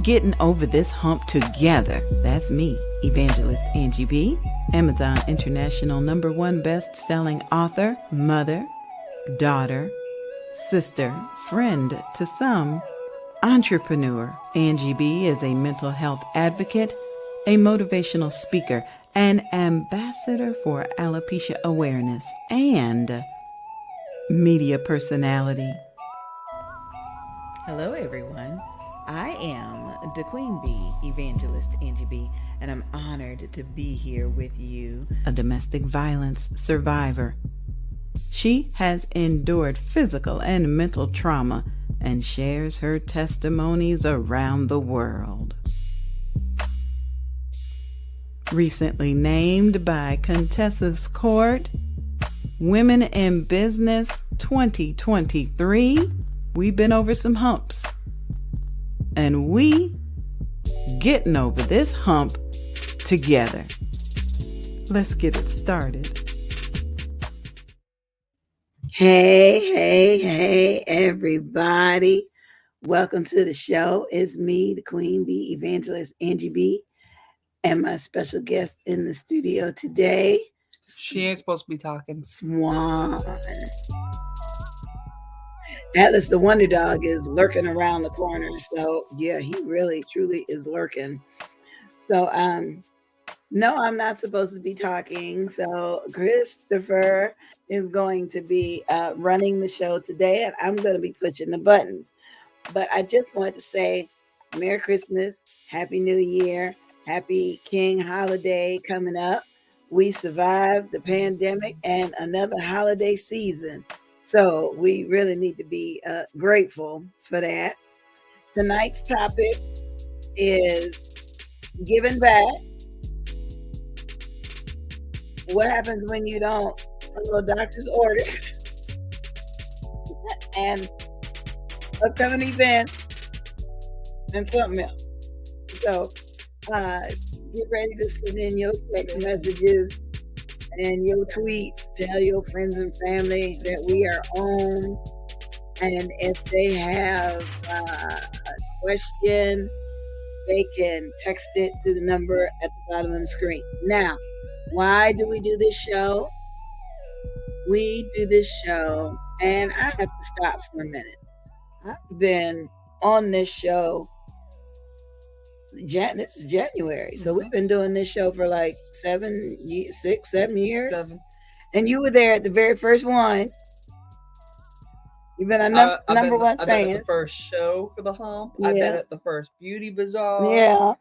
getting over this hump together. That's me, Evangelist Angie B., Amazon International #1 best-selling author, mother, daughter, sister, friend to some, entrepreneur. Angie B. is a mental health advocate, a motivational speaker, an ambassador for alopecia awareness, and media personality. Hello, everyone. I am the Queen Bee, Evangelist Angie B., and I'm honored to be here with you, a domestic violence survivor. She has endured physical and mental trauma and shares her testimonies around the world. Recently named by Contessa's Court, Women in Business 2023, we've been over some humps. And we getting over this hump together. Let's get it started. Hey, everybody. Welcome to the show. It's me, the Queen Bee, Evangelist Angie B., and my special guest in the studio today. She ain't supposed to be talking. Swan. Atlas the Wonder Dog is lurking around the corner. So yeah, he really truly is lurking. So no, I'm not supposed to be talking. So Christopher is going to be running the show today, and I'm going to be pushing the buttons. But I just wanted to say Merry Christmas, Happy New Year, Happy King holiday coming up. We survived the pandemic and another holiday season. So we really need to be grateful for that. Tonight's topic is giving back. What happens when you don't follow doctor's order? And upcoming events and something else. So get ready to send in your text messages and your tweets. Tell your friends and family that we are on. And if they have a question, they can text it to the number at the bottom of the screen. Now, why do we do this show? We do this show, and I have to stop for a minute. I've been on this show. This is January, so we've been doing this show for like 7 years. And you were there at the very first one. You've been a number one fan. I've been at the first show for the Hump. Yeah. I've been at the first Beauty Bazaar. Yeah.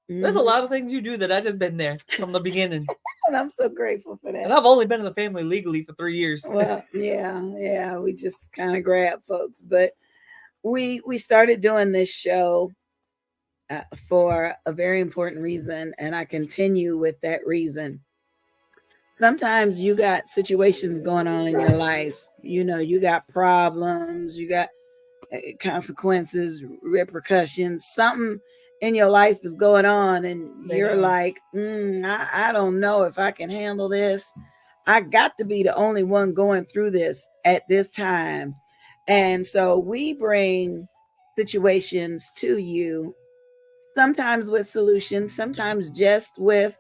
There's a lot of things you do that I've just been there from the beginning. And I'm so grateful for that. And I've only been in the family legally for 3 years. Well, yeah. We just kind of grab folks. But we started doing this show for a very important reason, and I continue with that reason. Sometimes you got situations going on in your life. You know, you got problems, you got consequences, repercussions. Something in your life is going on, and you're like, I don't know if I can handle this. I got to be the only one going through this at this time. And so we bring situations to you, sometimes with solutions, sometimes just with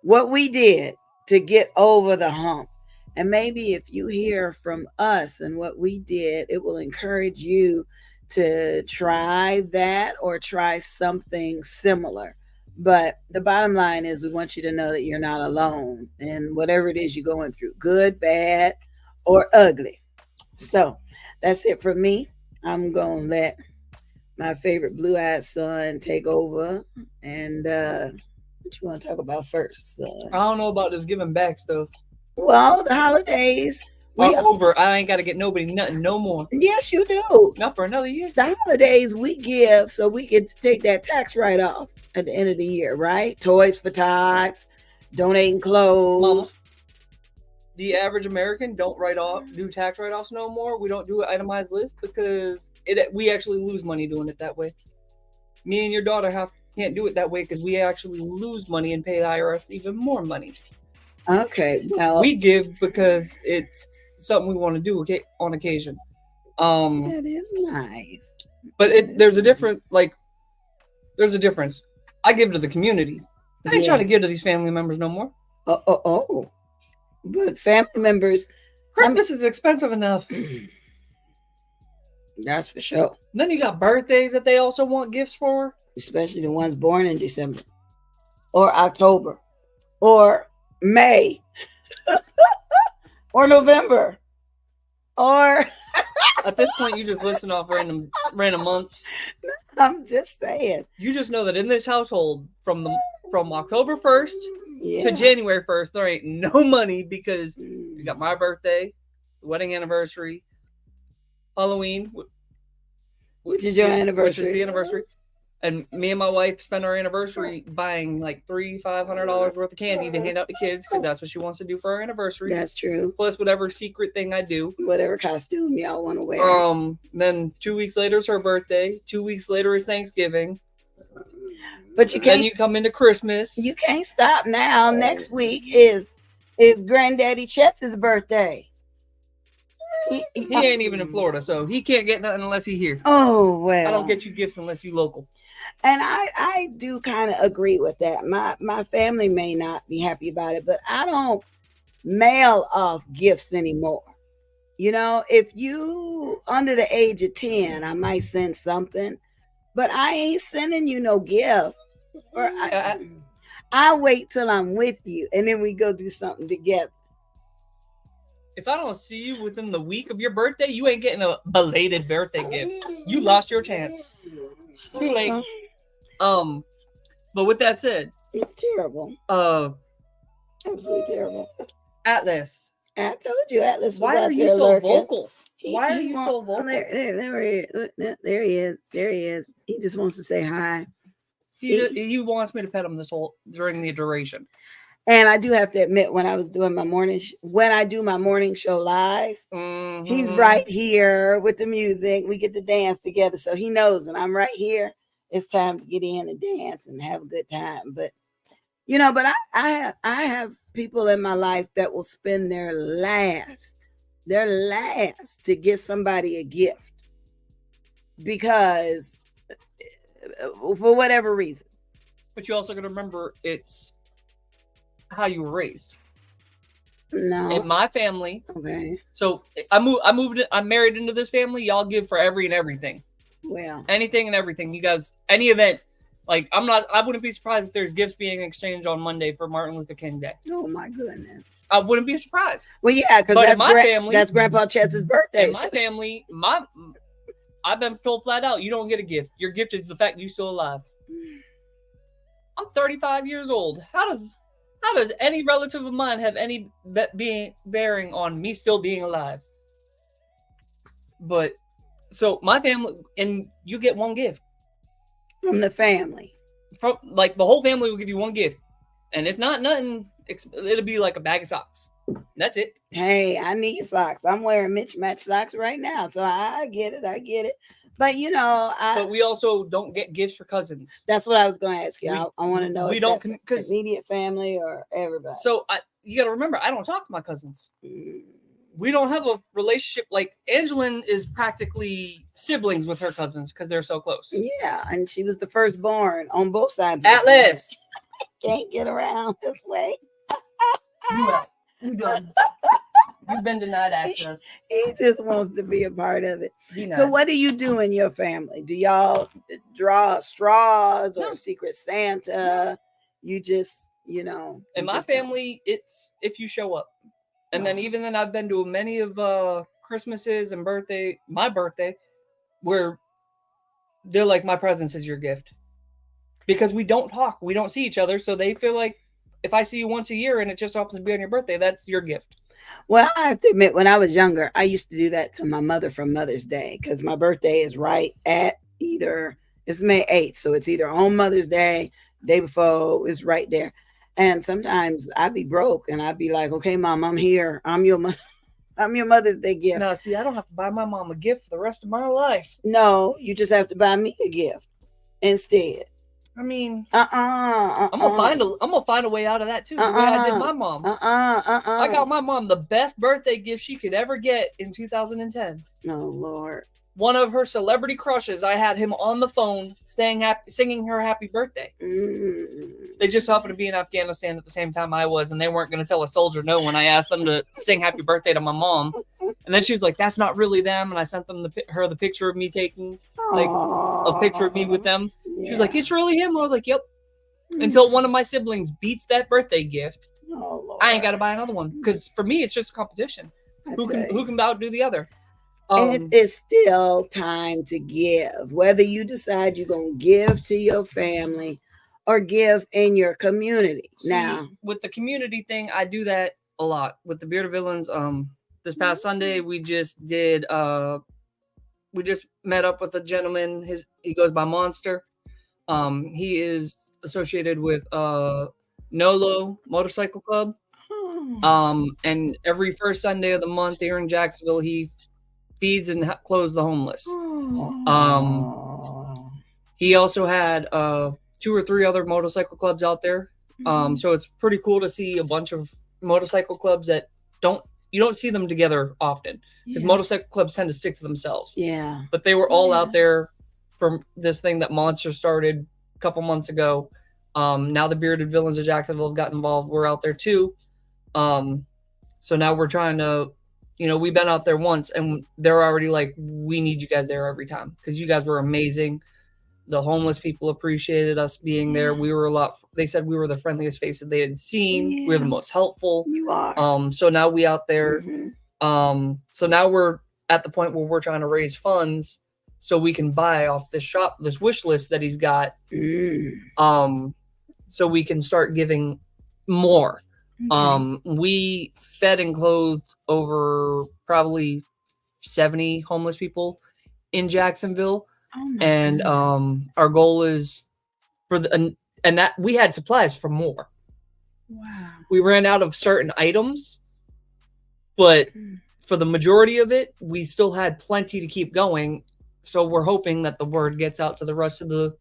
what we did to get over the hump. And maybe if you hear from us and what we did, it will encourage you to try that or try something similar. But the bottom line is we want you to know that you're not alone in whatever it is you're going through, good, bad, or ugly. So that's it for me. I'm going to let my favorite blue-eyed son take over. And what you want to talk about first, son? I don't know about this giving back stuff. Well, the holidays are over. I ain't got to get nobody nothing no more. Yes, you do. Not for another year. The holidays we give so we can take that tax write-off at the end of the year, right? Toys for Tots, donating clothes. Mama, the average American don't do tax write-offs no more. We don't do an itemized list because we actually lose money doing it that way. Me and your daughter can't do it that way because we actually lose money and pay the IRS even more money. Okay, well, we give because it's something we want to do on occasion. That is nice. But there's a difference. Like There's a difference. I give to the community. I ain't trying to give to these family members no more. But family members, Christmas is expensive enough. That's for sure. Then you got birthdays that they also want gifts for. Especially the ones born in December. Or October. Or May. Or November. Or... At this point, you just listen off random months. I'm just saying. You just know that in this household, from October 1st to January 1st, there ain't no money because you got my birthday, wedding anniversary, Halloween, which is your anniversary. Which is the anniversary. And me and my wife spend our anniversary buying like $300-$500 worth of candy to hand out to kids because that's what she wants to do for our anniversary. That's true. Plus whatever secret thing I do. Whatever costume y'all want to wear. Then 2 weeks later is her birthday. 2 weeks later is Thanksgiving. But you can't. Then you come into Christmas. You can't stop now. Next week is Granddaddy Chet's birthday. He ain't even in Florida, so he can't get nothing unless he's here. Oh, well. I don't get you gifts unless you local. And I do kind of agree with that. My family may not be happy about it, but I don't mail off gifts anymore. You know, if you under the age of 10, I might send something, but I ain't sending you no gift. Or I wait till I'm with you, and then we go do something together. If I don't see you within the week of your birthday, you ain't getting a belated birthday gift. You lost your chance. Too late. But with that said, it's terrible. Absolutely terrible. Atlas. I told you, Atlas. Why are you so vocal? Why are you so vocal? There he is. There he is. He just wants to say hi. He wants me to pet him during the duration. And I do have to admit, when I was doing my when I do my morning show live, he's right here with the music. We get to dance together, so he knows when I'm right here, it's time to get in and dance and have a good time. But you know, but I have people in my life that will spend their last to get somebody a gift because for whatever reason. But you also got to remember it's how you were raised. No. In my family. Okay. So I'm married into this family. Y'all give for every and everything. Well. Anything and everything. You guys, any event. Like, I wouldn't be surprised if there's gifts being exchanged on Monday for Martin Luther King Day. Oh my goodness. I wouldn't be surprised. Well, yeah, because that's my family. That's Grandpa Chet's birthday. In my family, I've been told flat out, you don't get a gift. Your gift is the fact you're still alive. I'm 35 years old. How does any relative of mine have any bearing on me still being alive? But so my family, and you get one gift from the family. From like the whole family will give you one gift, and if not nothing, it'll be like a bag of socks. That's it. Hey, I need socks. I'm wearing mismatched socks right now, so I get it. But you know, but we also don't get gifts for cousins. That's what I was going to ask you. I want to know we if don't because immediate family or everybody. So you got to remember, I don't talk to my cousins. We don't have a relationship. Like Angeline is practically siblings with her cousins because they're so close. Yeah, and she was the firstborn on both sides. Atlas can't get around this way. You done. You've been denied access. He just wants to be a part of it. So what do you do in your family? Do y'all draw straws or Secret Santa? You just, you know. In my family, it's if you show up. And then even then I've been to many of Christmases and my birthday, where they're like, my presence is your gift. Because we don't talk. We don't see each other. So they feel like if I see you once a year and it just happens to be on your birthday, that's your gift. Well, I have to admit, when I was younger, I used to do that to my mother for Mother's Day because my birthday is right at it's May 8th. So it's either on Mother's Day, day before, it's right there. And sometimes I'd be broke and I'd be like, okay, Mom, I'm here. I'm your Mother's Day gift. No, see, I don't have to buy my mom a gift for the rest of my life. No, you just have to buy me a gift instead. I mean, I'm gonna find a way out of that too. The way I did my mom. I got my mom the best birthday gift she could ever get in 2010. Oh Lord! One of her celebrity crushes. I had him on the phone singing her happy birthday. They just happened to be in Afghanistan at the same time I was, and they weren't going to tell a soldier no when I asked them to sing happy birthday to my mom. And then she was like, "That's not really them." And I sent them the picture of me taking like a picture of me with them. She was like, "It's really him." I was like, "Yep." Until one of my siblings beats that birthday gift, I ain't got to buy another one, because for me it's just a competition. Who can outdo the other? And it's still time to give, whether you decide you're going to give to your family or give in your community. Now, with the community thing, I do that a lot with the Bearded Villains. This past Sunday, we just met up with a gentleman. He goes by Monster. He is associated with Nolo Motorcycle Club. And every first Sunday of the month here in Jacksonville, he feeds and clothes the homeless. He also had 2 or 3 other motorcycle clubs out there. So it's pretty cool to see a bunch of motorcycle clubs that you don't see them together often, because motorcycle clubs tend to stick to themselves. Yeah. But they were all out there from this thing that Monster started a couple months ago. Now the Bearded Villains of Jacksonville have got involved. We're out there too. So now we're trying to, we've been out there once, and they're already like, "We need you guys there every time, because you guys were amazing." The homeless people appreciated us being there. They said we were the friendliest faces they had seen. Yeah. We're the most helpful. You are. So now we out there. So now we're at the point where we're trying to raise funds so we can buy off this wish list that he's got. So we can start giving more. We fed and clothed over probably 70 homeless people in Jacksonville. And our goal is and that we had supplies for more. Wow. We ran out of certain items, but for the majority of it, we still had plenty to keep going. So we're hoping that the word gets out to the rest of the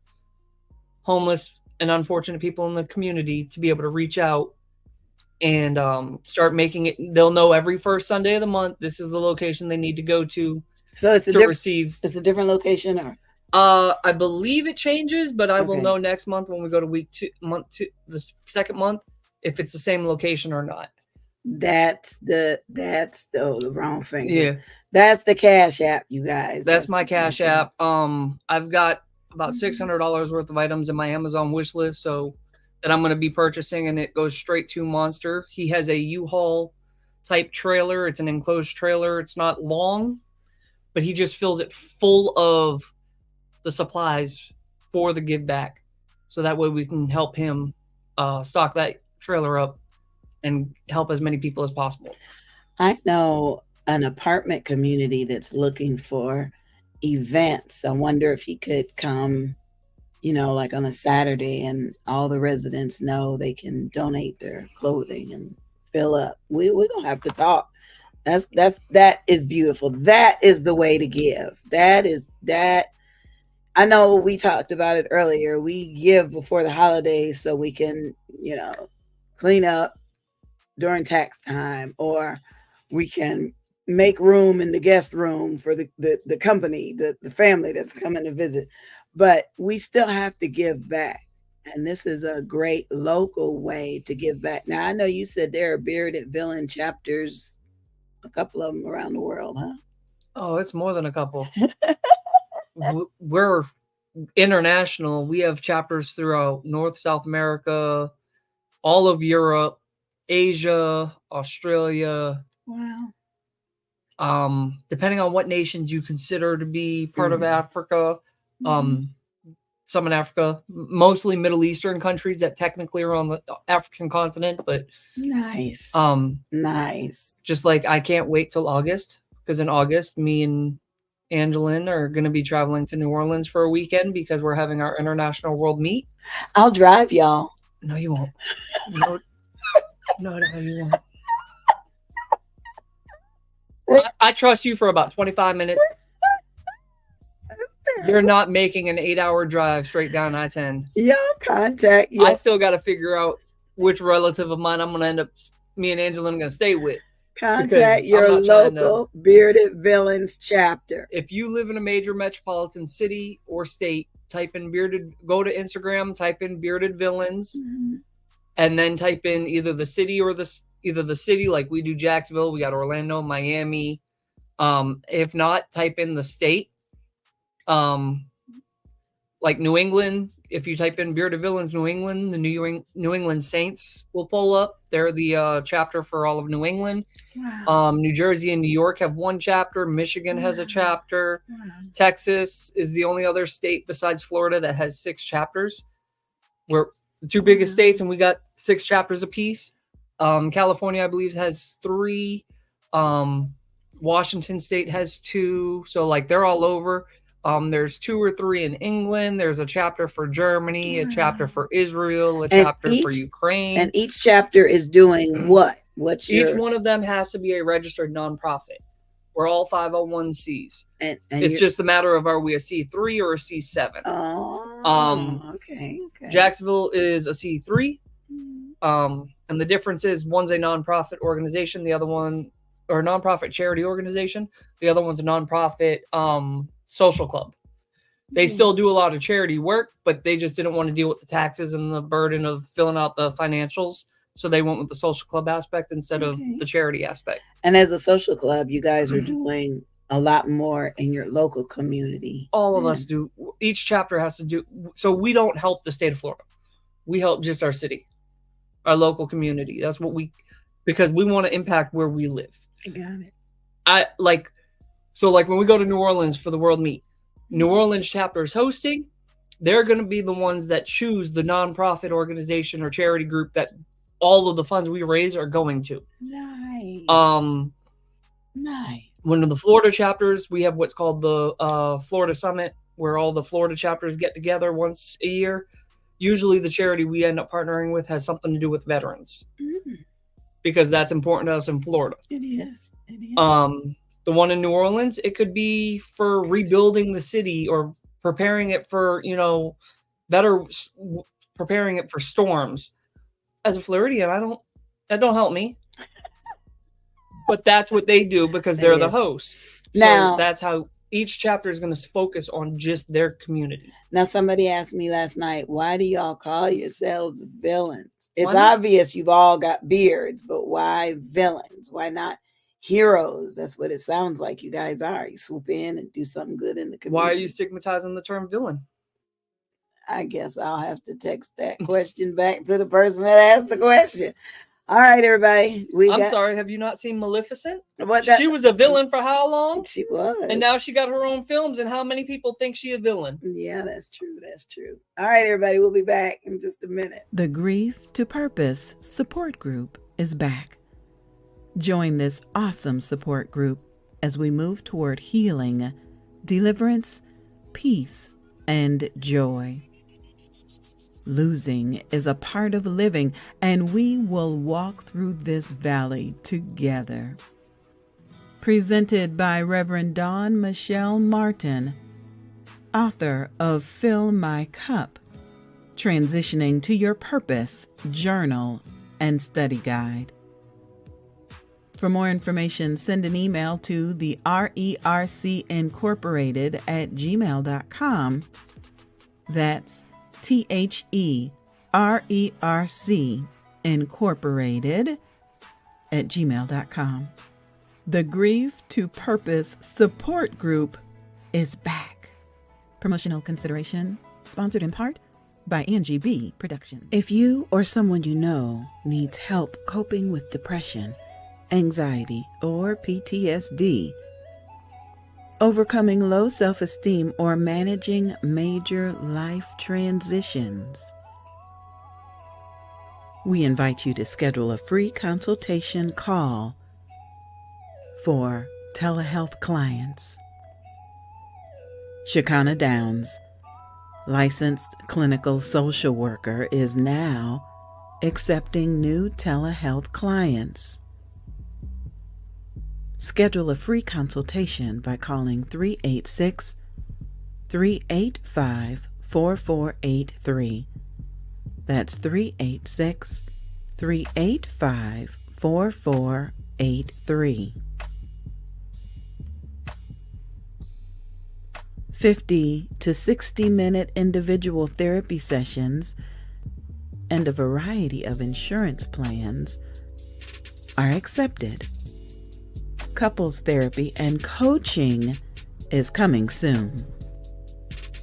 homeless and unfortunate people in the community to be able to reach out and start making it. They'll know every first Sunday of the month, this is the location they need to go to. So it's receive. It's a different location, or I believe it changes, but I will know next month when we go to the second month, if it's the same location or not. That's the wrong finger. Yeah, that's the Cash App, you guys. That's my Cash App. I've got about $600 worth of items in my Amazon wish list, so that I'm going to be purchasing, and it goes straight to Monster. He has a U-Haul type trailer. It's an enclosed trailer. It's not long, but he just fills it full of the supplies for the give back, so that way we can help him stock that trailer up and help as many people as possible. I know an apartment community that's looking for events. I wonder if he could come, like on a Saturday, and all the residents know they can donate their clothing and fill up. We're gonna have to talk. That is beautiful. That is the way to give. That. I know we talked about it earlier. We give before the holidays so we can, clean up during tax time, or we can make room in the guest room for the company, the family that's coming to visit. But we still have to give back. And this is a great local way to give back. Now, I know you said there are Bearded Villain chapters, a couple of them around the world, huh? Oh, it's more than a couple. We're international. We have chapters throughout North, South America, all of Europe, Asia, Australia. Wow. Depending on what nations you consider to be part of Africa, some in Africa, mostly Middle Eastern countries that technically are on the African continent, but nice. Nice. Just like, I can't wait till August, because in August, me and Angelin are going to be traveling to New Orleans for a weekend because we're having our International World Meet. I'll drive y'all. No, you won't. No, you won't. I trust you for about 25 minutes. You're not making an 8-hour drive straight down I-10. Y'all contact you. I still got to figure out which relative of mine I'm going to end up, me and Angelin, going to stay with. Contact I'm your not trying to. local Bearded Villains chapter. If you live in a major metropolitan city or state, type in bearded. Go to Instagram, type in bearded villains, and then type in either the city or either the city, like we do Jacksonville. We got Orlando, Miami. If not, type in the state. Like New England. If you type in Bearded Villains New England, the New England Saints will pull up. They're the chapter for all of New England. Wow. New Jersey and New York have one chapter. Michigan has a chapter. Texas is the only other state besides Florida that has 6 chapters. We're the 2 biggest states, and we got 6 chapters apiece. California, I believe, has 3. Washington State has 2. So, like, they're all over. There's 2 or 3 in England. There's a chapter for Germany, a chapter for Israel, a chapter for Ukraine. And each chapter is doing what? Each one of them has to be a registered nonprofit. We're all 501c. And it's just a matter of, are we a C3 or a C7? Okay. Jacksonville is a C3. And the difference is one's a nonprofit organization, the other one, or a nonprofit charity organization. The other one's a nonprofit social club. They still do a lot of charity work, but they just didn't want to deal with the taxes and the burden of filling out the financials. So they went with the social club aspect instead of the charity aspect. And as a social club, you guys are doing a lot more in your local community. All of us do. Each chapter has to do. So we don't help the state of Florida. We help just our city, our local community. That's what because we want to impact where we live. I got it. So when we go to New Orleans for the World Meet, New Orleans chapter is hosting. They're going to be the ones that choose the nonprofit organization or charity group that all of the funds we raise are going to. Nice. Nice. One of the Florida chapters, we have what's called the Florida Summit, where all the Florida chapters get together once a year. Usually the charity we end up partnering with has something to do with veterans. Because that's important to us in Florida. It is. The one in New Orleans, it could be for rebuilding the city or preparing it for, preparing it for storms. As a Floridian, that don't help me. But that's what they do because they're the host. So that's how each chapter is going to focus on just their community. Now, somebody asked me last night, why do y'all call yourselves villains? It's obvious you've all got beards, but why villains? Why not heroes? That's what it sounds like you guys are. You swoop in and do something good in the community. Why are you stigmatizing the term villain? I guess I'll have to text that question back to the person that asked the question. All right, everybody. I'm sorry. Have you not seen Maleficent? What? She was a villain for how long? She was. And now she got her own films. And how many people think she a villain? Yeah, that's true. That's true. All right, everybody. We'll be back in just a minute. The Grief to Purpose support group is back. Join this awesome support group as we move toward healing, deliverance, peace, and joy. Losing is a part of living, and we will walk through this valley together. Presented by Reverend Dawn Michelle Martin, author of Fill My Cup, Transitioning to Your Purpose Journal and Study Guide. For more information, send an email to the RERCincorporated@gmail.com. That's THERERC Incorporated@gmail.com. The Grief to Purpose support group is back. Promotional consideration sponsored in part by Angie B. Productions. If you or someone you know needs help coping with depression, anxiety, or PTSD, overcoming low self-esteem, or managing major life transitions, we invite you to schedule a free consultation call for telehealth clients. Shekinah Downs, licensed clinical social worker, is now accepting new telehealth clients. Schedule a free consultation by calling 386-385-4483. That's 386-385-4483. 4483. 50 to 60-minute individual therapy sessions and a variety of insurance plans are accepted. Couples therapy and coaching is coming soon.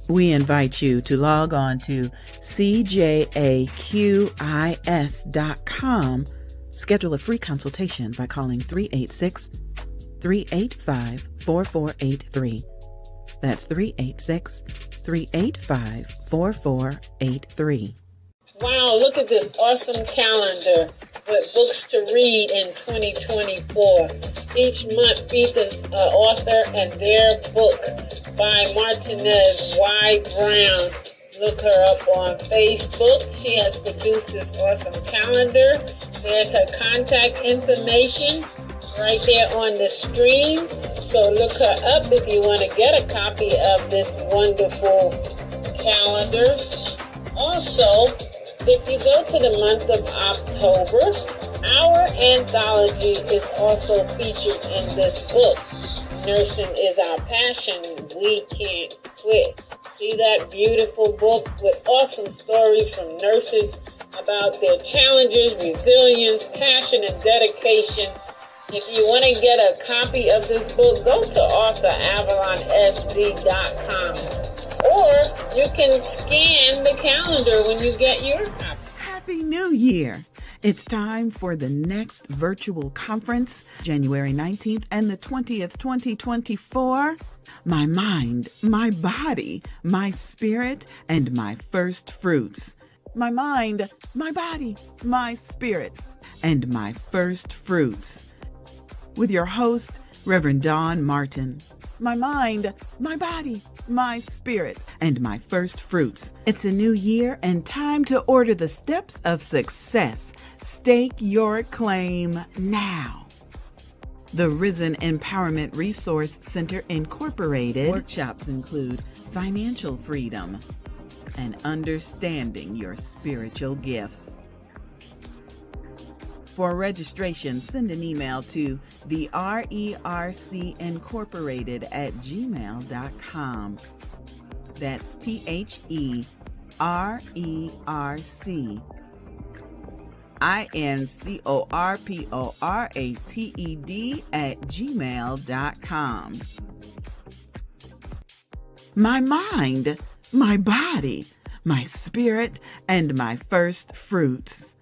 We invite you to log on to cjaqis.com. Schedule a free consultation by calling 386-385-4483. That's 386-385-4483. Wow, look at this awesome calendar with books to read in 2024. Each month features an author and their book by Martinez Y. Brown. Look her up on Facebook. She has produced this awesome calendar. There's her contact information right there on the screen. So look her up if you want to get a copy of this wonderful calendar. Also, if you go to the month of October, our anthology is also featured in this book. Nursing is our passion. We can't quit. See that beautiful book with awesome stories from nurses about their challenges, resilience, passion, and dedication. If you want to get a copy of this book, go to author.avalonsd.com. Or you can scan the calendar when you get your copy. Happy New Year! It's time for the next virtual conference, January 19th and the 20th, 2024. My mind, my body, my spirit, and my first fruits. My mind, my body, my spirit, and my first fruits. With your host, Reverend Dawn Martin. My mind, my body, my spirit, and my first fruits. It's a new year and time to order the steps of success. Stake your claim now. The Risen Empowerment Resource Center Incorporated workshops include financial freedom and understanding your spiritual gifts. For registration, send an email to the RERCincorporated@gmail.com. That's THERERCincorporated@gmail.com. My mind, my body, my spirit, and my first fruits.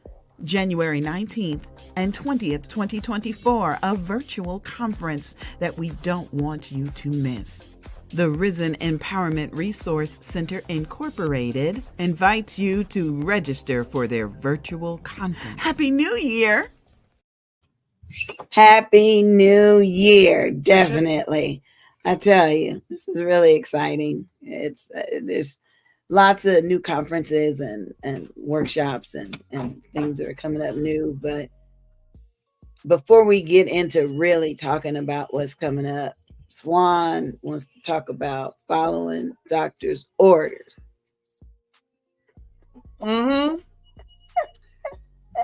January 19th and 20th, 2024, a virtual conference that we don't want you to miss. The Risen Empowerment Resource Center Incorporated invites you to register for their virtual conference. Happy New Year! Happy New Year, definitely. I tell you, this is really exciting. It's there's lots of new conferences and workshops and things that are coming up new. But before we get into really talking about what's coming up, Swan wants to talk about following doctor's orders.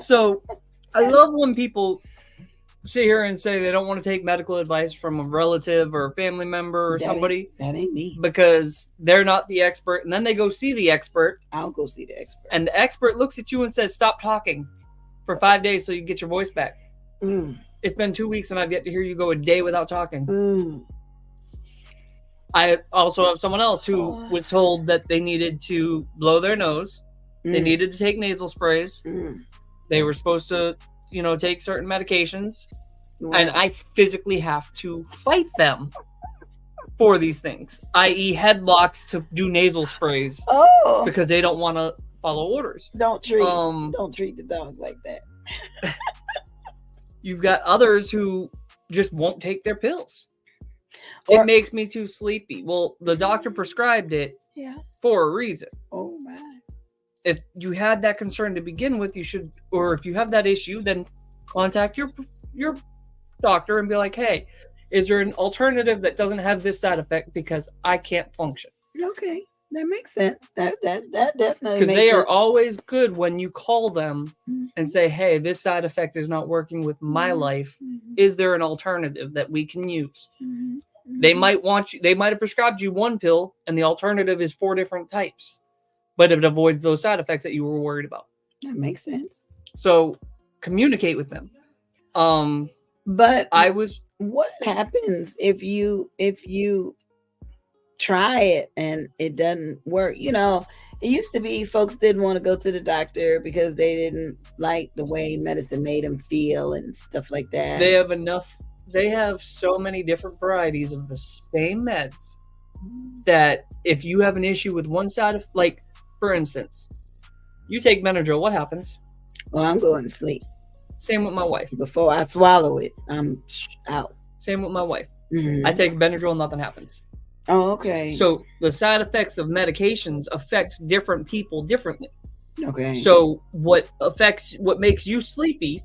So I love when people sit here and say they don't want to take medical advice from a relative or a family member or somebody. That ain't me. Because they're not the expert. And then they go see the expert. I'll go see the expert. And the expert looks at you and says, stop talking for 5 days so you get your voice back. It's been 2 weeks and I've yet to hear you go a day without talking. I also have someone else who was told that they needed to blow their nose. They needed to take nasal sprays. They were supposed to, take certain medications. Wow. And I physically have to fight them for these things, i.e. headlocks to do nasal sprays because they don't want to follow orders. Don't treat the dog like that. You've got others who just won't take their pills. It makes me too sleepy. Well, the doctor prescribed it for a reason. Oh my. If you had that concern to begin with, you should, or if you have that issue, then contact your doctor and be like, hey, is there an alternative that doesn't have this side effect because I can't function? Okay. That makes sense. That definitely Because makes they sense. are always good when you call them and say, hey, this side effect is not working with my life. Is there an alternative that we can use? They might have prescribed you one pill and the alternative is 4 different types, but it avoids those side effects that you were worried about. That makes sense. So communicate with them. But what happens if you try it and it doesn't work? It used to be folks didn't want to go to the doctor because they didn't like the way medicine made them feel and stuff like that. They have so many different varieties of the same meds that if you have an issue with one side of, like, for instance, you take Benadryl, what happens? Well, I'm going to sleep. Same with my wife. Before I swallow it, I'm out. Same with my wife. I take Benadryl, nothing happens. Oh, okay. So the side effects of medications affect different people differently. Okay. So what makes you sleepy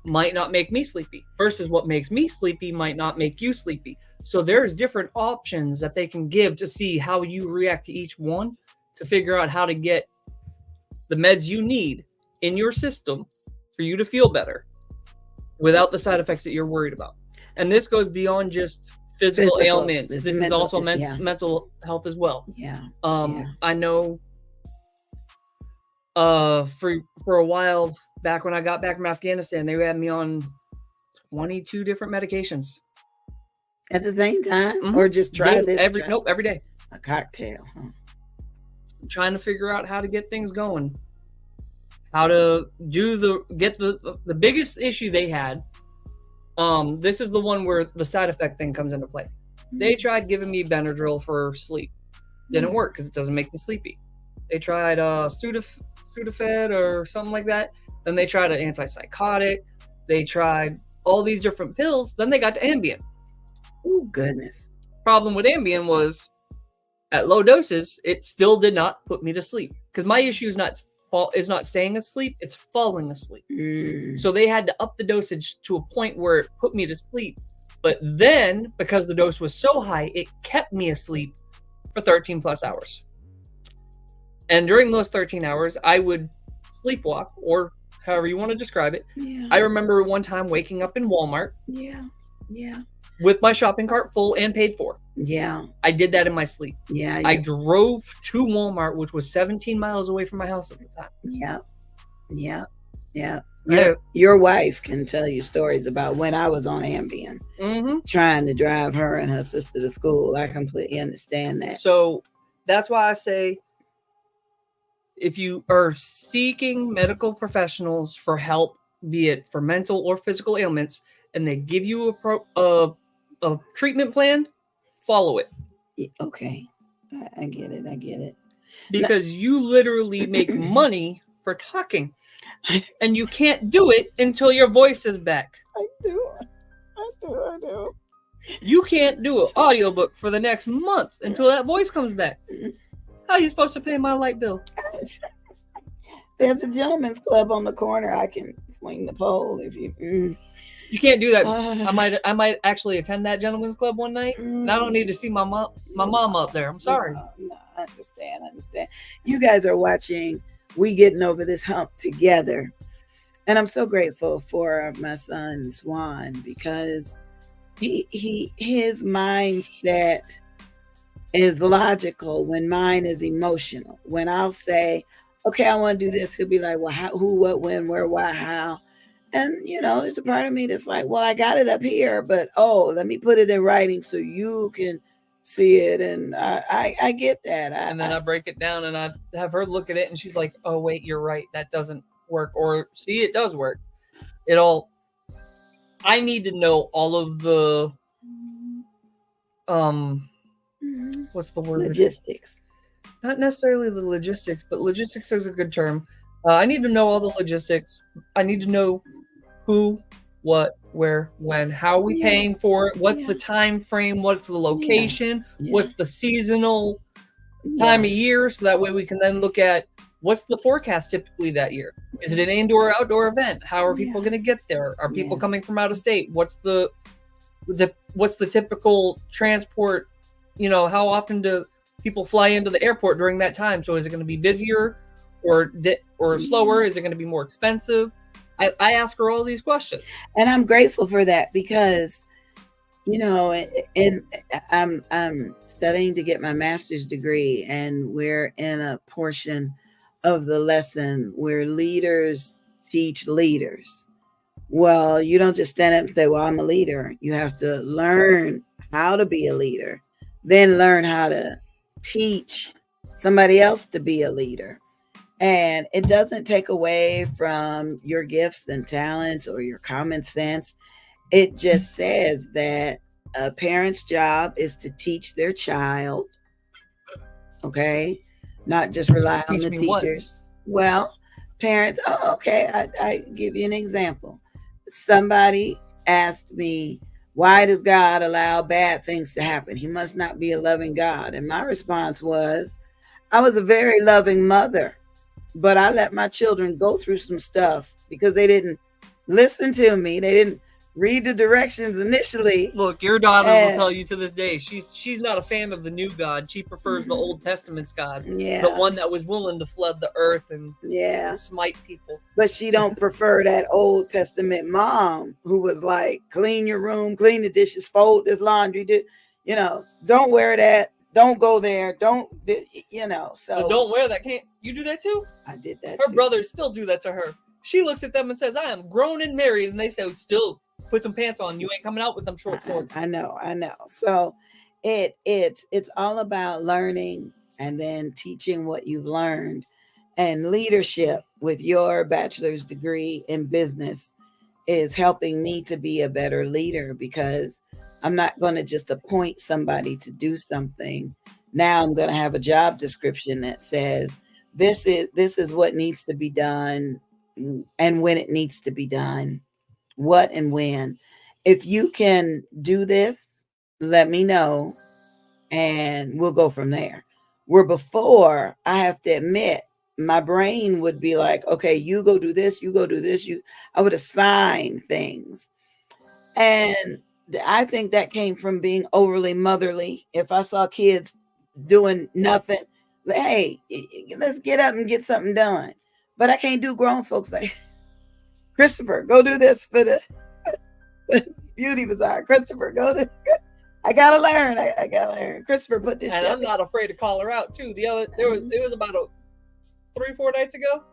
might not make me sleepy, versus what makes me sleepy might not make you sleepy. So there's different options that they can give to see how you react to each one, to figure out how to get the meds you need in your system for you to feel better without the side effects that you're worried about. And this goes beyond just physical ailments. This is also mental health as well. I know for a while back when I got back from Afghanistan, they had me on 22 different medications at the same time, or just try this every day. A cocktail. Trying to figure out how to get things going, how to get the biggest issue they had. This is the one where the side effect thing comes into play. They tried giving me Benadryl for sleep. Didn't work because it doesn't make me sleepy. They tried Sudafed or something like that. Then they tried an antipsychotic. They tried all these different pills. Then they got to Ambien. Oh, goodness. Problem with Ambien was at low doses, it still did not put me to sleep. Because my issue is not staying asleep, it's falling asleep. So they had to up the dosage to a point where it put me to sleep. But then, because the dose was so high, it kept me asleep for 13 plus hours. And during those 13 hours, I would sleepwalk, or however you want to describe it. Yeah. I remember one time waking up in Walmart. Yeah. With my shopping cart full and paid for. Yeah. I did that in my sleep. Yeah. I drove to Walmart, which was 17 miles away from my house at the time. Yeah. Your wife can tell you stories about when I was on Ambien, trying to drive her and her sister to school. I completely understand that. So that's why I say, if you are seeking medical professionals for help, be it for mental or physical ailments, and they give you a treatment plan, follow it. Okay. I get it. Because you literally make money for talking. And you can't do it until your voice is back. I do. You can't do an audiobook for the next month until that voice comes back. How are you supposed to pay my light bill? There's a gentleman's club on the corner. I can swing the pole if you... You can't do that. I might actually attend that gentleman's club one night. And I don't need to see my mom up there. I'm sorry. No, I understand. You guys are watching We Getting Over This Hump together. And I'm so grateful for my son, Swan, because his mindset is logical when mine is emotional. When I'll say, okay, I want to do this, he'll be like, well, how, who, what, when, where, why, how? And, there's a part of me that's like, well, I got it up here, but, let me put it in writing so you can see it. And I get that. And then I break it down and I have her look at it and she's like, oh, wait, you're right. That doesn't work. Or see, it does work. I need to know all of the, what's the word? Logistics. Not necessarily the logistics, but logistics is a good term. I need to know all the logistics. I need to know who, what, where, when, how are we paying for it? What's the time frame? What's the location? What's the seasonal time of year? So that way we can then look at what's the forecast typically that year. Is it an indoor or outdoor event? How are people going to get there? Are people coming from out of state? What's the typical transport? How often do people fly into the airport during that time. So is it going to be busier or slower? Is it going to be more expensive? I ask her all these questions. And I'm grateful for that because, you know, and I'm studying to get my master's degree, and we're in a portion of the lesson where leaders teach leaders. Well, you don't just stand up and say, well, I'm a leader. You have to learn how to be a leader, then learn how to teach somebody else to be a leader. And it doesn't take away from your gifts and talents or your common sense. It just says that a parent's job is to teach their child, okay? Not just rely on the teachers. Well, parents, I give you an example. Somebody asked me, why does God allow bad things to happen? He must not be a loving God. And my response was, I was a very loving mother, but I let my children go through some stuff because they didn't listen to me. They didn't read the directions initially. Look, your daughter will tell you to this day, she's not a fan of the new God. She prefers the Old Testament's God. Yeah. The one that was willing to flood the earth and smite people. But she don't prefer that Old Testament mom who was like, clean your room, clean the dishes, fold this laundry, don't wear that. Don't go there. Don't, so. Don't wear that. Can't you do that too? I did that Her brothers still do that to her. She looks at them and says, I am grown and married. And they say, still put some pants on. You ain't coming out with them short shorts. I know. So it's all about learning and then teaching what you've learned. And leadership with your bachelor's degree in business is helping me to be a better leader, because I'm not going to just appoint somebody to do something. Now I'm going to have a job description that says, this is what needs to be done and when it needs to be done, what and when. If you can do this, let me know and we'll go from there. Where before, I have to admit, my brain would be like, okay, you go do this, you go do this. I would assign things. And I think that came from being overly motherly. If I saw kids doing nothing, hey, let's get up and get something done. But I can't do grown folks like, Christopher, go do this for the beauty bazaar. Christopher, I gotta learn. I gotta learn. Christopher, put this. And I'm not afraid to call her out too. It was about 3-4 nights ago.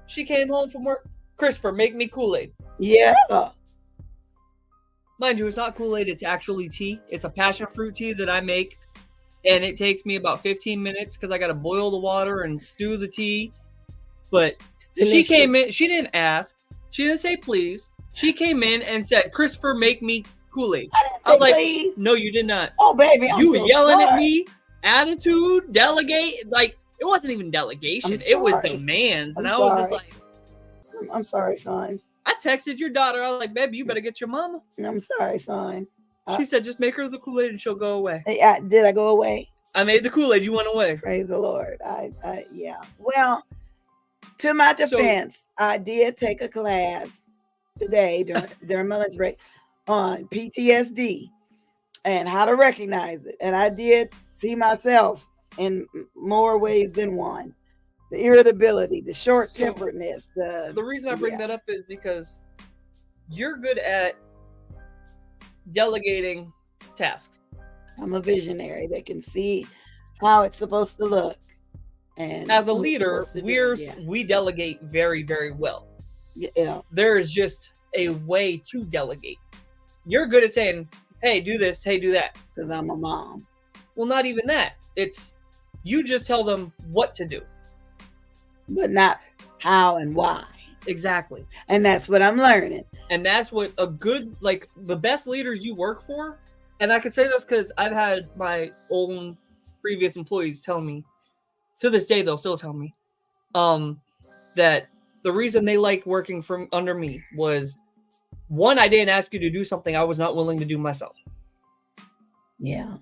She came home from work. Christopher, make me Kool-Aid. Yeah. Mind you, it's not Kool-Aid. It's actually tea. It's a passion fruit tea that I make, and it takes me about 15 minutes because I got to boil the water and stew the tea. But she came in. She didn't ask. She didn't say please. She came in and said, "Christopher, make me Kool-Aid." I'm like, please. No, you did not. Oh, baby, you were yelling at me. Attitude, delegate. Like, it wasn't even delegation. It was demands, and I was just like, "I'm sorry, son." I texted your daughter. I was like, "Baby, you better get your mama." I'm sorry, son. She said, "Just make her the Kool-Aid and she'll go away." Did I go away? I made the Kool-Aid. You went away. Praise the Lord. Yeah. Well, to my defense, I did take a class today during my lunch break on PTSD and how to recognize it. And I did see myself in more ways than one. The irritability, the short-temperedness. The reason I bring that up is because you're good at delegating tasks. I'm a visionary that can see how it's supposed to look. And as a leader, we delegate very, very well. Yeah. There is just a way to delegate. You're good at saying, "Hey, do this. Hey, do that." Because I'm a mom. Well, not even that. It's you just tell them what to do, but not how and why. Exactly. And that's what I'm learning. And that's what the best leaders you work for. And I can say this because I've had my own previous employees tell me, to this day, they'll still tell me, that the reason they like working from under me was, one, I didn't ask you to do something I was not willing to do myself. Yeah.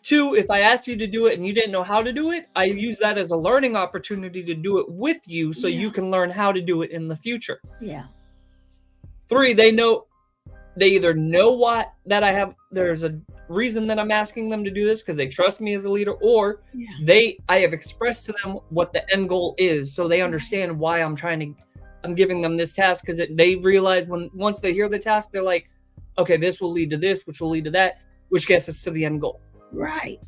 Two, if I asked you to do it and you didn't know how to do it, I use that as a learning opportunity to do it with you so you can learn how to do it in the future. Yeah. Three, they either know there's a reason that I'm asking them to do this because they trust me as a leader, or Yeah. I have expressed to them what the end goal is, so they understand why I'm giving them this task, because they realize once they hear the task, they're like, okay, this will lead to this, which will lead to that, which gets us to the end goal. Right.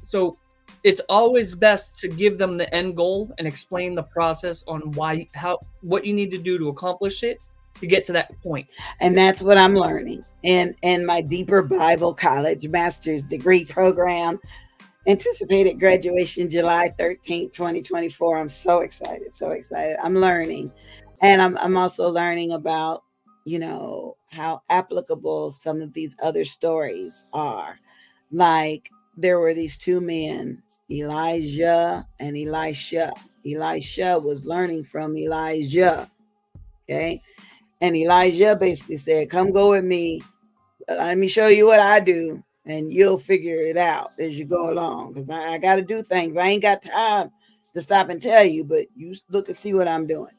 So it's always best to give them the end goal and explain the process on what you need to do to accomplish it to get to that point. And that's what I'm learning in my Deeper Bible College master's degree program. Anticipated graduation July 13th, 2024. I'm so excited. I'm learning. And I'm also learning about, how applicable some of these other stories are. Like there were these two men, Elijah and Elisha. Elisha was learning from Elijah. Okay. And Elijah basically said, come go with me. Let me show you what I do, and you'll figure it out as you go along. Because I got to do things. I ain't got time to stop and tell you, but you look and see what I'm doing.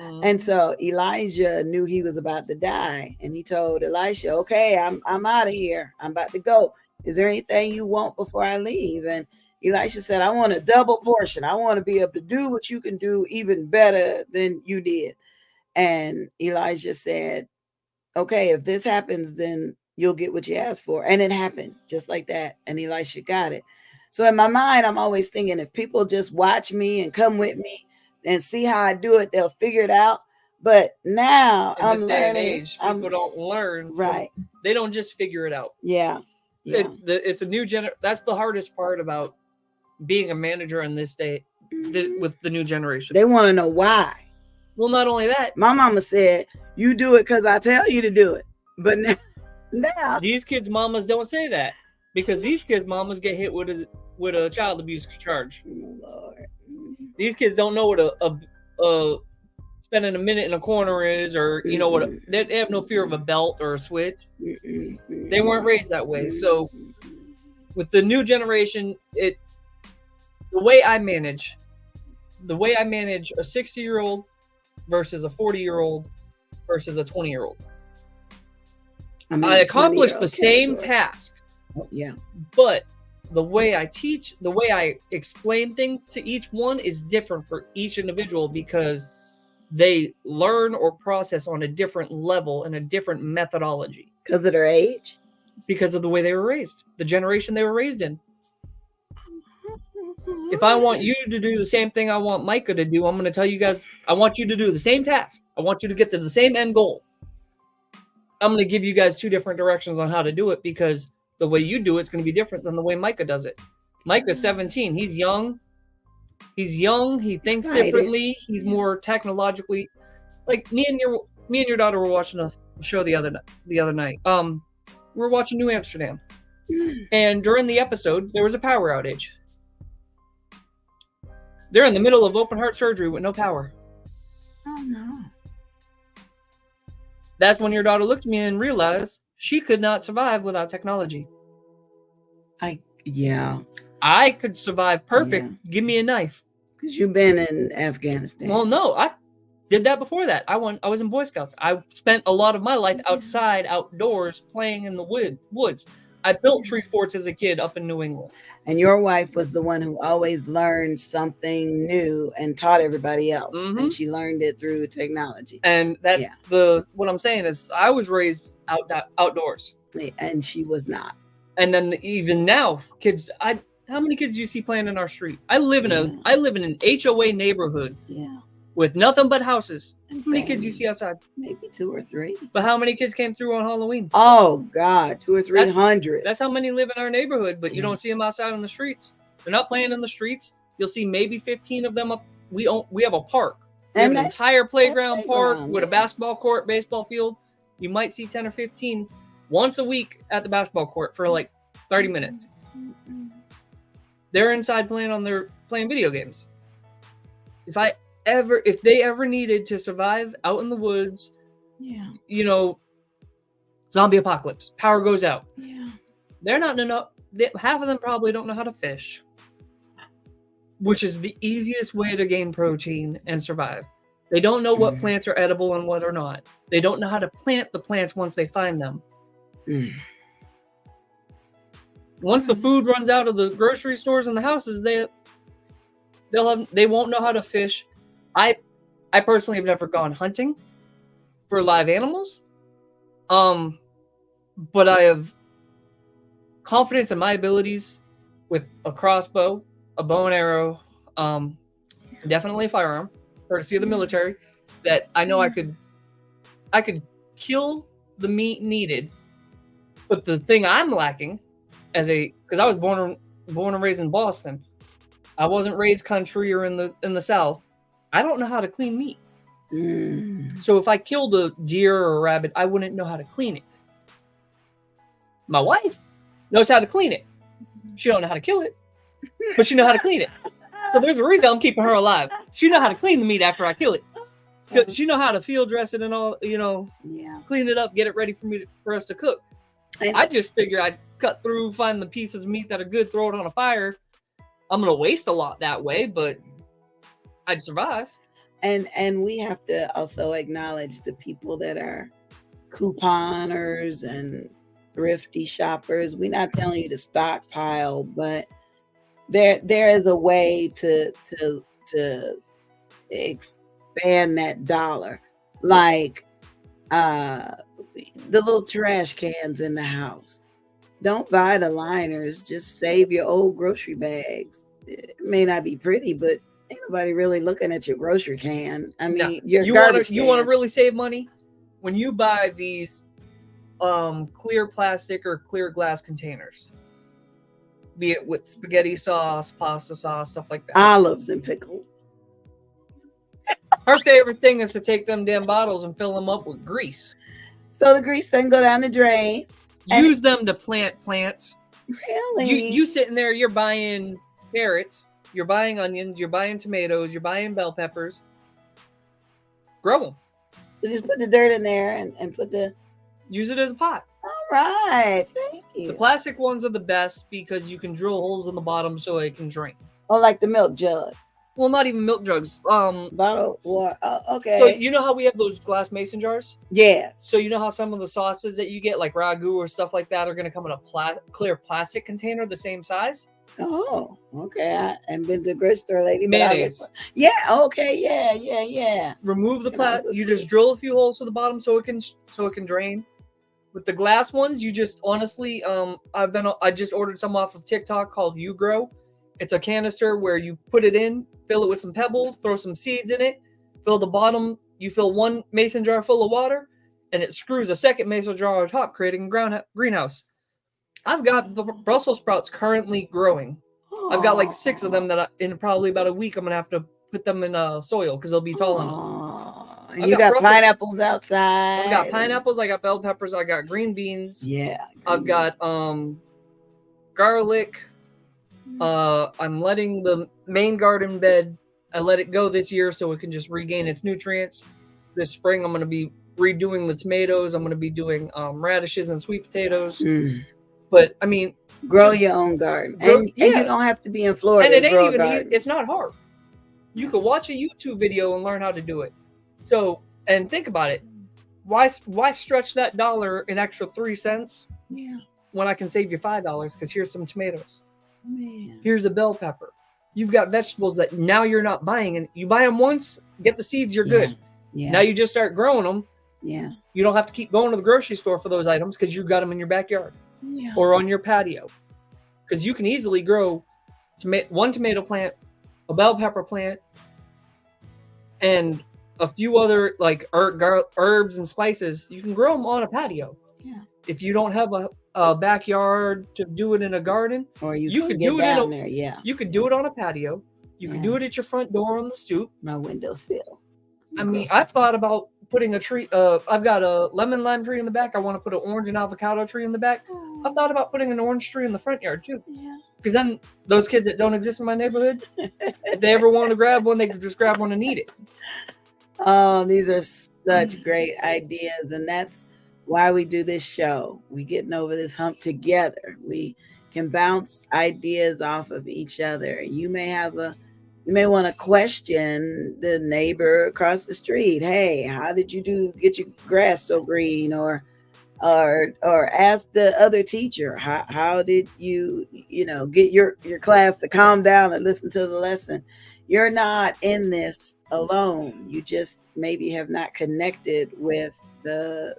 Mm-hmm. And so Elijah knew he was about to die. And he told Elisha, okay, I'm out of here. I'm about to go. Is there anything you want before I leave? And Elisha said, I want a double portion. I want to be able to do what you can do even better than you did. And Elijah said, okay, if this happens, then you'll get what you asked for. And it happened just like that. And Elisha got it. So in my mind, I'm always thinking, if people just watch me and come with me and see how I do it, they'll figure it out. But now in this day and age, people don't learn. Right. They don't just figure it out. Yeah. It's a new that's the hardest part about being a manager in this day with the new generation. They want to know why. Well, not only that. My mama said, you do it because I tell you to do it. But now these kids' mamas don't say that, because these kids' mamas get hit with a child abuse charge. Oh, Lord. These kids don't know what a spending a minute in a corner is, or they have no fear of a belt or a switch. They weren't raised that way. So with the new generation, the way I manage a 60-year-old versus a 40-year-old versus a 20-year-old. I accomplish the same task. Yeah. But the way I teach, the way I explain things to each one is different for each individual, because they learn or process on a different level and a different methodology. Because of their age? Because of the way they were raised, the generation they were raised in. If I want you to do the same thing I want Micah to do, I'm going to tell you guys, I want you to do the same task. I want you to get to the same end goal. I'm going to give you guys two different directions on how to do it, because the way you do it's going to be different than the way Micah does it. Micah's 17. He's young. He thinks differently. He's more technologically, like me and your daughter were watching a show the other night. We were watching New Amsterdam, and during the episode there was a power outage. They're in the middle of open heart surgery with no power. Oh no. That's when your daughter looked at me and realized she could not survive without technology. I could survive perfect. Yeah. Give me a knife. Because you've been in Afghanistan. Well, no, I did that before that. I was in Boy Scouts. I spent a lot of my life outside, outdoors, playing in the woods. I built tree forts as a kid up in New England. And your wife was the one who always learned something new and taught everybody else. Mm-hmm. And she learned it through technology. And that's what I'm saying is I was raised outdoors. And she was not. And then even now, kids, how many kids do you see playing in our street? I live in an HOA neighborhood. Yeah. With nothing but houses. How many kids do you see outside? Maybe 2 or 3. But how many kids came through on Halloween? Oh God, 200 or 300. That's how many live in our neighborhood, but you don't see them outside on the streets. They're not playing in the streets. You'll see maybe 15 of them up. We have a park. We have an entire playground park with a basketball court, baseball field. You might see 10 or 15 once a week at the basketball court for like 30 minutes. They're inside playing video games. If they ever needed to survive out in the woods, zombie apocalypse, power goes out. Yeah. They're not enough. Half of them probably don't know how to fish, which is the easiest way to gain protein and survive. They don't know what plants are edible and what are not. They don't know how to plant the plants once they find them. Once the food runs out of the grocery stores and the houses, they won't know how to fish. I personally have never gone hunting for live animals. But I have confidence in my abilities with a crossbow, a bow and arrow, definitely a firearm, courtesy of the military, that I know I could kill the meat needed. But the thing I'm lacking because I was born and raised in Boston. I wasn't raised country or in the South. I don't know how to clean meat. So if I killed a deer or a rabbit, I wouldn't know how to clean it. My wife knows how to clean it. She don't know how to kill it, but she know how to clean it. So there's a reason I'm keeping her alive. She know how to clean the meat after I kill it. She know how to field dress it and all, clean it up, get it ready for us to cook. I just figure I'd cut through, find the pieces of meat that are good, throw it on a fire. I'm gonna waste a lot that way, but I'd survive. And we have to also acknowledge the people that are couponers and thrifty shoppers. We're not telling you to stockpile, but there is a way to expand that dollar, like the little trash cans in the house. Don't buy the liners. Just save your old grocery bags. It may not be pretty, but ain't nobody really looking at your grocery can. I mean, your garbage can. You want to really save money when you buy these clear plastic or clear glass containers, be it with spaghetti sauce, pasta sauce, stuff like that. Olives and pickles. Her favorite thing is to take them damn bottles and fill them up with grease. So the grease doesn't go down the drain. Use them to plant plants. Really? You sitting there, you're buying carrots, you're buying onions, you're buying tomatoes, you're buying bell peppers. Grow them. So just put the dirt in there and put the... Use it as a pot. All right. Thank you. The plastic ones are the best because you can drill holes in the bottom so it can drain. Oh, like the milk jugs. Well, not even milk jugs. Bottle water. Okay. So you know how we have those glass mason jars? Yes. So you know how some of the sauces that you get, like ragu or stuff like that, are going to come in a clear plastic container the same size? Oh, okay. I haven't been to a grocery store lately. Mayonnaise. Yeah. Okay. Yeah. Remove the plastic. You just drill a few holes to the bottom so it can drain. With the glass ones, you just honestly, I just ordered some off of TikTok called You Grow. It's a canister where you put it in, fill it with some pebbles, throw some seeds in it, fill the bottom. You fill one mason jar full of water, and it screws a second mason jar on top, creating a greenhouse. I've got Brussels sprouts currently growing. Aww. I've got like 6 of them that in probably about a week I'm gonna have to put them in soil because they'll be tall enough. And you got pineapples outside. I've got pineapples. I got bell peppers. I got green beans. Yeah. I've got garlic. I'm letting the main garden bed. I let it go this year so it can just regain its nutrients. This spring I'm going to be redoing the tomatoes. I'm going to be doing radishes and sweet potatoes. But I mean, grow your own garden, and you don't have to be in Florida. And it ain't even. It's not hard. You could watch a YouTube video and learn how to do it. So, and think about it. Why stretch that dollar an extra 3 cents? Yeah. When I can save you $5 because here's some tomatoes. Man. Here's a bell pepper. You've got vegetables that now you're not buying, and you buy them once, get the seeds, you're good. Yeah. Now you just start growing them. Yeah. You don't have to keep going to the grocery store for those items because you got them in your backyard or on your patio. Because you can easily grow one tomato plant, a bell pepper plant, and a few other like herbs and spices. You can grow them on a patio. Yeah. If you don't have a backyard to do it in a garden, or you could do it down there. Yeah. You could do it on a patio. You could do it at your front door on the stoop. My windowsill. I mean, I've thought about putting a tree. I've got a lemon lime tree in the back. I want to put an orange and avocado tree in the back. I've thought about putting an orange tree in the front yard too. Yeah. Because then those kids that don't exist in my neighborhood, if they ever want to grab one, they can just grab one and eat it. Oh, these are such great ideas, and that's why we do this show. We getting over this hump together. We can bounce ideas off of each other. You may want to question the neighbor across the street. Hey, how did you get your grass so green? Or or ask the other teacher, how did you get your class to calm down and listen to the lesson. You're not in this alone. You just maybe have not connected with the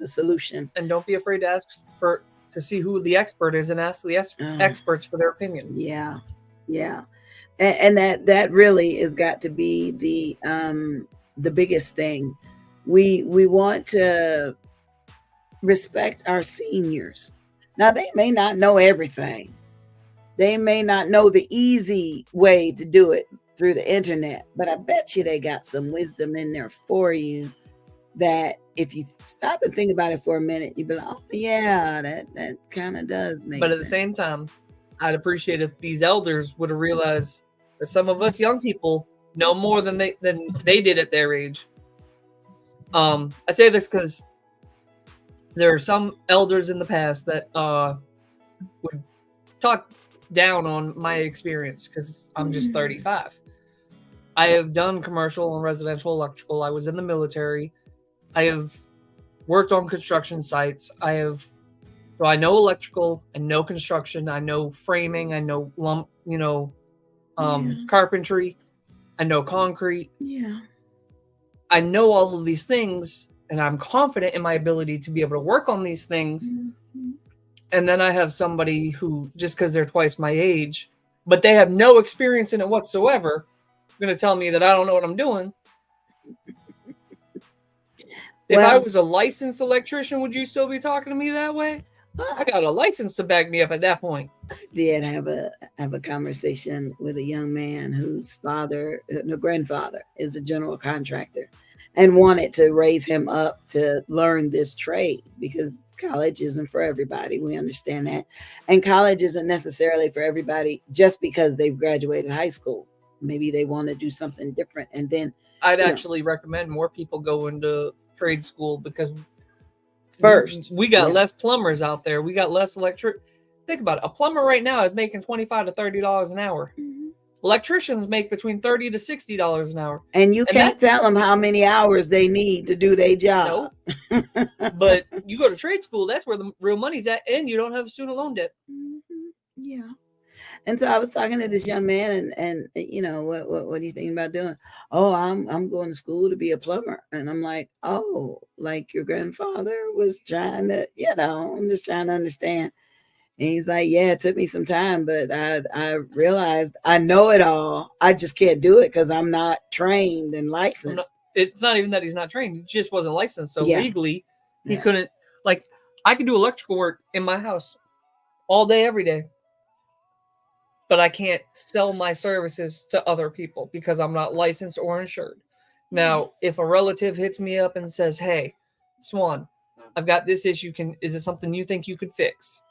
solution. And don't be afraid to ask to see who the expert is and ask the experts for their opinion. Yeah, and that really has got to be the biggest thing. We want to respect our seniors. Now, they may not know everything. They may not know the easy way to do it through the internet, but I bet you they got some wisdom in there for you that if you stop and think about it for a minute, you'd be like, oh yeah, that kind of does make sense. But at the same time, I'd appreciate if these elders would have realized that some of us young people know more than they did at their age. I say this because there are some elders in the past that would talk down on my experience because I'm just 35. I have done commercial and residential electrical. I was in the military. I have worked on construction sites. So I know electrical, I know construction, I know framing, I know carpentry, I know concrete. Yeah. I know all of these things, and I'm confident in my ability to be able to work on these things. Mm-hmm. And then I have somebody who, just because they're twice my age, but they have no experience in it whatsoever, going to tell me that I don't know what I'm doing. If I was a licensed electrician, would you still be talking to me that way? I got a license to back me up at that point. I did have a conversation with a young man whose grandfather is a general contractor and wanted to raise him up to learn this trade because college isn't for everybody. We understand that. And college isn't necessarily for everybody just because they've graduated high school. Maybe they want to do something different. And then I'd actually recommend more people go into trade school because first we got less plumbers out there. We got less electric. Think about it. A plumber right now is making $25 to $30 an hour. Mm-hmm. Electricians make between $30 to $60 an hour. And you can't tell them how many hours they need to do their job. Nope. But you go to trade school, that's where the real money's at, and you don't have student loan debt. Mm-hmm. Yeah. And so I was talking to this young man and what are you thinking about doing? Oh, I'm going to school to be a plumber. And I'm like, oh, like your grandfather was trying to, I'm just trying to understand. And he's like, yeah, it took me some time, but I realized I know it all. I just can't do it because I'm not trained and licensed. It's not even that he's not trained. He just wasn't licensed. So legally, he couldn't, I could do electrical work in my house all day, every day. But I can't sell my services to other people because I'm not licensed or insured. Now, if a relative hits me up and says, hey, Swan, I've got this issue. Is it something you think you could fix?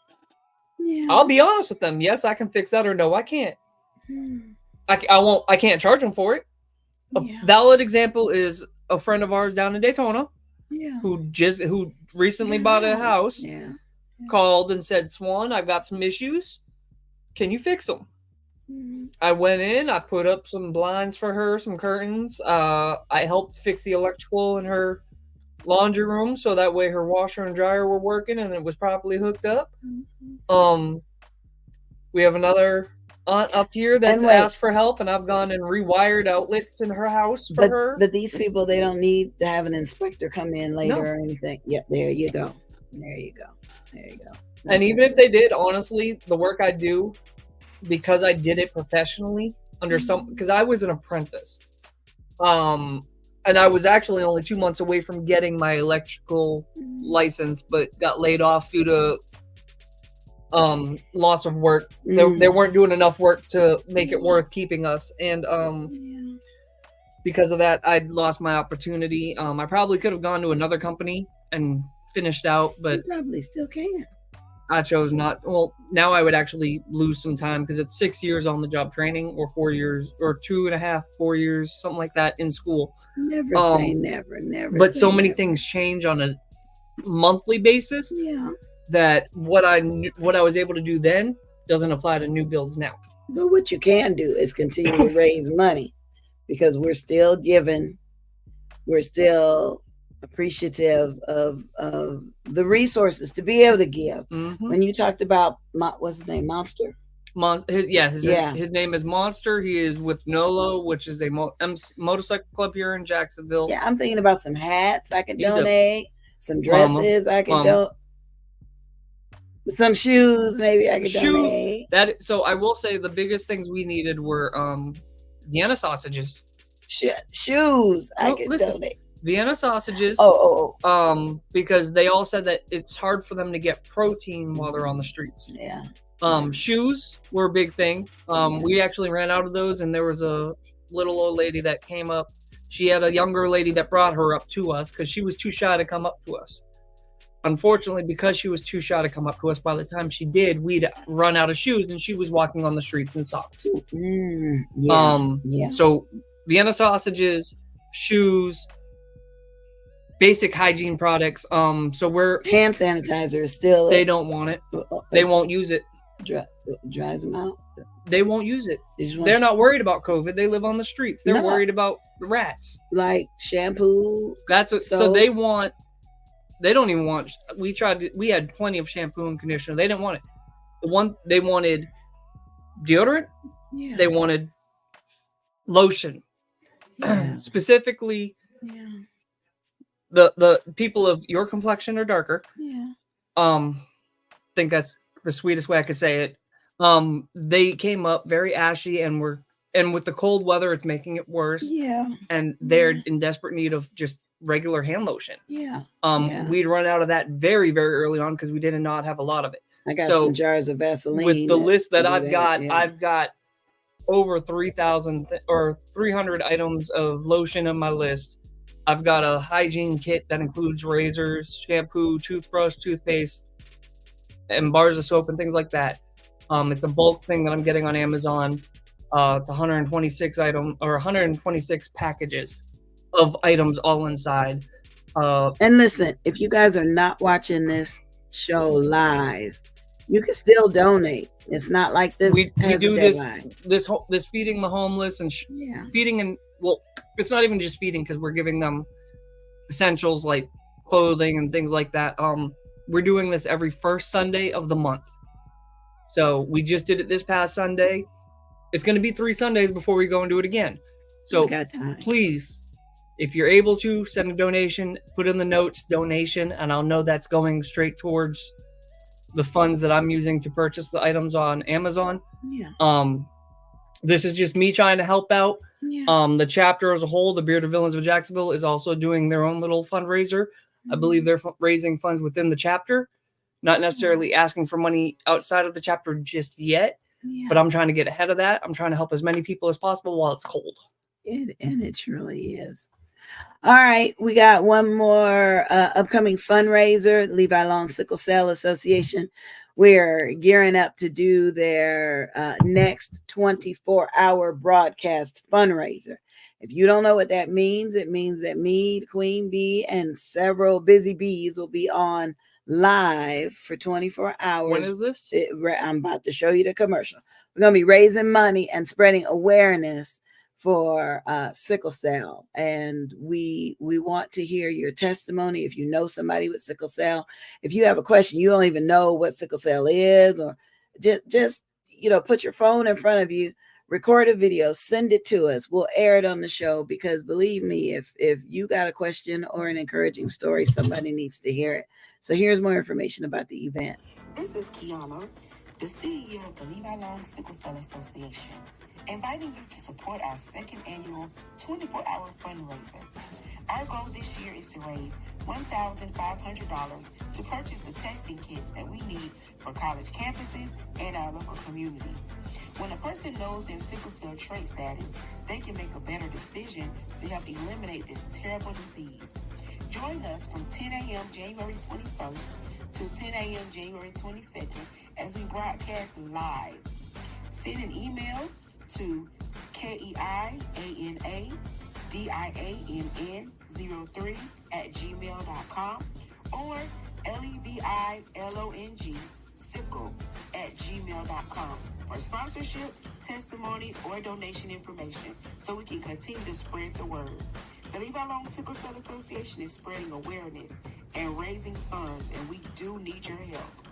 Yeah. I'll be honest with them. Yes, I can fix that, or no, I can't. I can't charge them for it. A valid example is a friend of ours down in Daytona who recently bought a house, called and said, Swan, I've got some issues. Can you fix them? Mm-hmm. I went in, I put up some blinds for her, some curtains. I helped fix the electrical in her laundry room so that way her washer and dryer were working and it was properly hooked up. Mm-hmm. We have another aunt up here that's asked for help, and I've gone and rewired outlets in her house for her. But these people, they don't need to have an inspector come in later or anything. Yeah, there you go. And even if they did, honestly, the work I do, because I did it professionally because I was an apprentice. And I was actually only 2 months away from getting my electrical license, but got laid off due to loss of work. They weren't doing enough work to make it worth keeping us. And because of that, I lost my opportunity. I probably could have gone to another company and finished out, but you probably still can. I chose not. Well, now I would actually lose some time because it's 6 years on the job training, or 4 years, or 2.5, 4 years, something like that in school. Never say never. But so many things change on a monthly basis. Yeah. That what I was able to do then doesn't apply to new builds now. But what you can do is continue to raise money because we're still giving. We're still appreciative of the resources to be able to give. Mm-hmm. When you talked about what's his name, Monster. His name is Monster. He is with NOLO, which is a motorcycle club here in Jacksonville. Yeah, I'm thinking about some hats I could donate, some dresses I could donate, some shoes maybe I could donate. So I will say the biggest things we needed were Vienna sausages. Shoes I could donate. Vienna sausages. Because they all said that it's hard for them to get protein while they're on the streets. Yeah. Shoes were a big thing. We actually ran out of those, and there was a little old lady that came up. She had a younger lady that brought her up to us because she was too shy to come up to us. Unfortunately, because she was too shy to come up to us, by the time she did, we'd run out of shoes, and she was walking on the streets in socks. So Vienna sausages, shoes, basic hygiene products. So we're hand sanitizer is still. They don't want it. They won't use it. Dries them out. They won't use it. They're not worried about COVID. They live on the streets. They're worried about the rats. Like shampoo. That's what. So they want. They don't even want. We had plenty of shampoo and conditioner. They didn't want it. They wanted deodorant. Yeah. They wanted lotion. Yeah. Specifically. Yeah. The people of your complexion or darker. Yeah. Think that's the sweetest way I could say it. They came up very ashy and with the cold weather, it's making it worse. Yeah. And they're in desperate need of just regular hand lotion. Yeah. We'd run out of that very, very early on because we did not have a lot of it. I got some jars of Vaseline. With the list that I've got over 3,000 or 300 items of lotion on my list. I've got a hygiene kit that includes razors, shampoo, toothbrush, toothpaste, and bars of soap and things like that. It's a bulk thing that I'm getting on Amazon. It's 126 packages of items all inside. And listen, if you guys are not watching this show live, you can still donate. It's not like this. We do this feeding the homeless and feeding and it's not even just feeding because we're giving them essentials like clothing and things like that. We're doing this every first Sunday of the month. So we just did it this past Sunday. It's going to be 3 Sundays before we go and do it again. So please, if you're able to send a donation, put in the notes donation, and I'll know that's going straight towards the funds that I'm using to purchase the items on Amazon. Yeah. This is just me trying to help out. Yeah. The chapter as a whole, the Bearded Villains of Jacksonville, is also doing their own little fundraiser. I believe they're raising funds within the chapter, not necessarily asking for money outside of the chapter just yet. Yeah. But I'm trying to get ahead of that. I'm trying to help as many people as possible while it's cold. And it truly is. All right, we got one more upcoming fundraiser, Levi Long Sickle Cell Association. We're gearing up to do their next 24-hour broadcast fundraiser. If you don't know what that means, it means that me, Queen Bee, and several busy bees will be on live for 24 hours. When is this? I'm about to show you the commercial. We're going to be raising money and spreading awareness for sickle cell, and we want to hear your testimony. If you know somebody with sickle cell, if you have a question, you don't even know what sickle cell is, or just put your phone in front of you, record a video, send it to us. We'll air it on the show, because believe me, if you got a question or an encouraging story, somebody needs to hear it. So here's more information about the event. This is Kiana, the CEO of the Levi Long Sickle Cell Association, inviting you to support our second annual 24-hour fundraiser. Our goal this year is to raise $1,500 to purchase the testing kits that we need for college campuses and our local communities. When a person knows their sickle cell trait status, they can make a better decision to help eliminate this terrible disease. Join us from 10 a.m. January 21st to 10 a.m. January 22nd as we broadcast live. Send an email to KEIANADIANN03@gmail.com or LEVILONG sickle@gmail.com for sponsorship, testimony, or donation information so we can continue to spread the word. The Levi Long Sickle Cell Association is spreading awareness and raising funds, and we do need your help.